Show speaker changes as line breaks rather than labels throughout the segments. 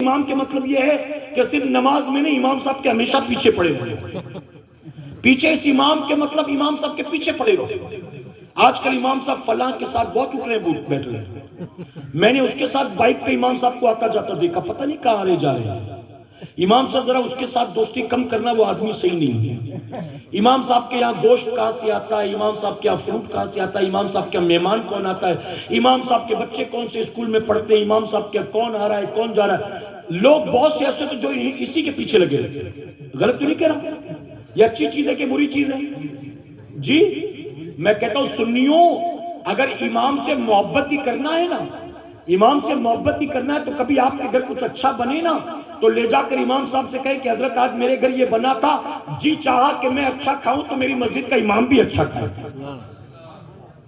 امام کے مطلب یہ ہے کہ صرف نماز میں نہیں، امام صاحب کے ہمیشہ پیچھے پڑے رہے، پیچھے اس امام کے مطلب امام صاحب کے پیچھے پڑے رہے۔ آج کل امام صاحب فلاں کے ساتھ بہت اٹھ رہے ہیں، بیٹھ رہے ہیں، میں نے اس کے ساتھ بائک پہ امام صاحب کو آتا جاتا دیکھا، پتہ نہیں کہاں رہے جا رہے ہیں۔ امام صاحب ذرا اس کے ساتھ دوستی کم کرنا، وہ آدمی صحیح نہیں ہے۔ امام صاحب کے یہاں گوشت کہاں سے آتا ہے، امام صاحب کے یہاں فروٹ کہاں سے آتا ہے، امام صاحب کے مہمان کون آتا ہے، امام صاحب کے بچے کون سے اسکول میں پڑھتے ہیں، امام صاحب کے کون آ رہا ہے کون جا رہا ہے۔ لوگ بہت سے ایسے تو جو اسی کے پیچھے لگے رہتے۔ غلط تو نہیں کہہ رہا، یہ اچھی چیز ہے کہ بری چیز ہے؟ جی میں کہتا ہوں سنیوں، اگر امام سے محبت ہی کرنا ہے نا، امام سے محبت ہی کرنا ہے تو کبھی آپ کے گھر کچھ اچھا بنے نا تو لے جا کر امام صاحب سے کہے کہ حضرت آج میرے گھر یہ بنا تھا، جی چاہا کہ میں اچھا کھاؤں تو میری مسجد کا امام بھی اچھا کھائے،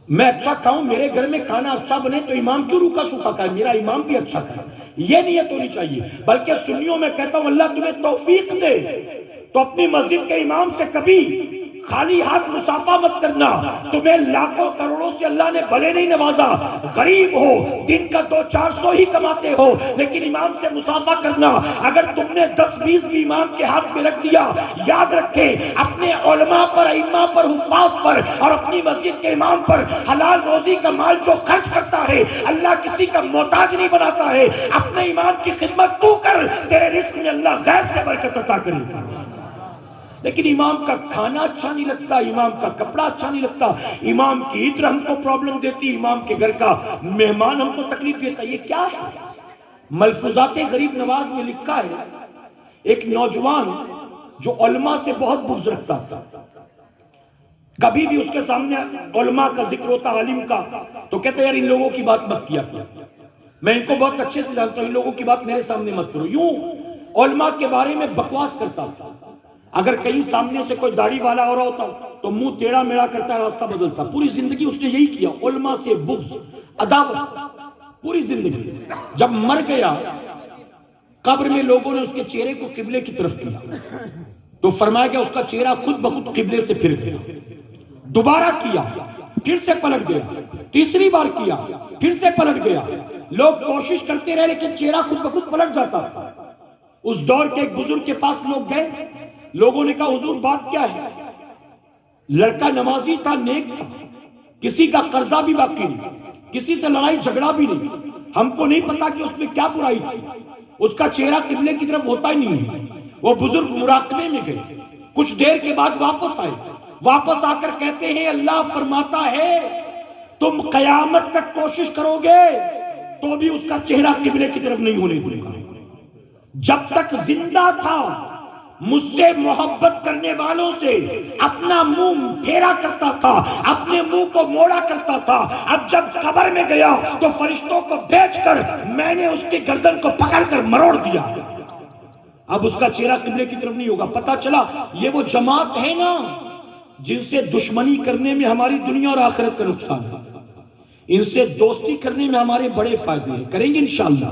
میں اچھا کھاؤں، میرے گھر میں کھانا اچھا بنے تو امام کیوں روکا سوکھا کھائے، میرا امام بھی اچھا کھائے۔ یہ نیت ہونی چاہیے۔ بلکہ سنیوں میں کہتا ہوں اللہ تمہیں توفیق دے تو اپنی مسجد کے امام سے کبھی خالی ہاتھ مصافحہ مت کرنا۔ تمہیں لاکھوں کروڑوں سے اللہ نے بھلے نہیں نوازا، غریب ہو، دن کا 200-400 ہی کماتے ہو، لیکن امام سے مصافحہ کرنا۔ اگر تم نے 10-20 بھی امام کے ہاتھ میں رکھ دیا، یاد رکھے اپنے علماء پر، ائمہ پر، حفاظ پر اور اپنی مسجد کے امام پر حلال روزی کا مال جو خرچ کرتا ہے اللہ کسی کا محتاج نہیں بناتا ہے۔ اپنے امام کی خدمت تو کر، تیرے رزق میں اللہ غیب سے برکت عطا کرے گا۔ لیکن امام کا کھانا اچھا نہیں لگتا، امام کا کپڑا اچھا نہیں لگتا، امام کی عطر ہم کو پرابلم دیتی، امام کے گھر کا مہمان ہم کو تکلیف دیتا، یہ کیا ہے؟ ملفوظات غریب نواز میں لکھا ہے ایک نوجوان جو علماء سے بہت بغض رکھتا تھا، کبھی بھی اس کے سامنے علماء کا ذکر ہوتا، عالم کا، تو کہتا یار ان لوگوں کی بات مت کیا کرو، میں ان کو بہت اچھے سے جانتا ہوں، ان لوگوں کی بات میرے سامنے مت کرو۔ یوں علماء کے بارے میں بکواس کرتا تھا۔ اگر کہیں سامنے سے کوئی داڑھی والا ہو رہا ہوتا تو منہ ٹیڑھا میڑا کرتا ہے، راستہ بدلتا۔ پوری زندگی اس نے یہی کیا، علماء سے بغض، عداوت، پوری زندگی۔ جب مر گیا قبر میں لوگوں نے اس کے چہرے کو قبلے کی طرف کیا تو فرمایا کہ اس کا چہرہ خود بخود قبلے سے پھر گیا۔ دوبارہ کیا، پھر سے پلٹ گیا، تیسری بار کیا، پھر سے پلٹ گیا۔ لوگ کوشش کرتے رہے لیکن چہرہ خود بخود پلٹ جاتا تھا۔ اس دور کے ایک بزرگ کے پاس لوگ گئے، لوگوں نے کہا حضور بات کیا ہے؟ لڑکا نمازی تھا، نیک تھا، کسی کا قرضہ بھی باقی نہیں، کسی سے لڑائی جھگڑا بھی نہیں، ہم کو نہیں پتا کہ اس میں کیا برائی تھی، اس کا چہرہ قبلے کی طرف ہوتا ہی نہیں ہے۔ وہ بزرگ مراقبے میں گئے، کچھ دیر کے بعد واپس آئے، واپس آ کر کہتے ہیں اللہ فرماتا ہے تم قیامت تک کوشش کرو گے تو بھی اس کا چہرہ قبلے کی طرف نہیں ہونے دوں گا۔ جب تک زندہ تھا مجھ سے محبت کرنے والوں سے اپنا منہ پھیرا کرتا تھا، اپنے منہ کو موڑا کرتا تھا، اب جب قبر میں گیا تو فرشتوں کو بھیج کر میں نے اس کی گردن کو پکڑ کر مروڑ دیا، اب اس کا چہرہ قبلے کی طرف نہیں ہوگا۔ پتا چلا یہ وہ جماعت ہے نا جن سے دشمنی کرنے میں ہماری دنیا اور آخرت کا نقصان ہے، ان سے دوستی کرنے میں ہمارے بڑے فائدے ہیں، کریں گے انشاءاللہ۔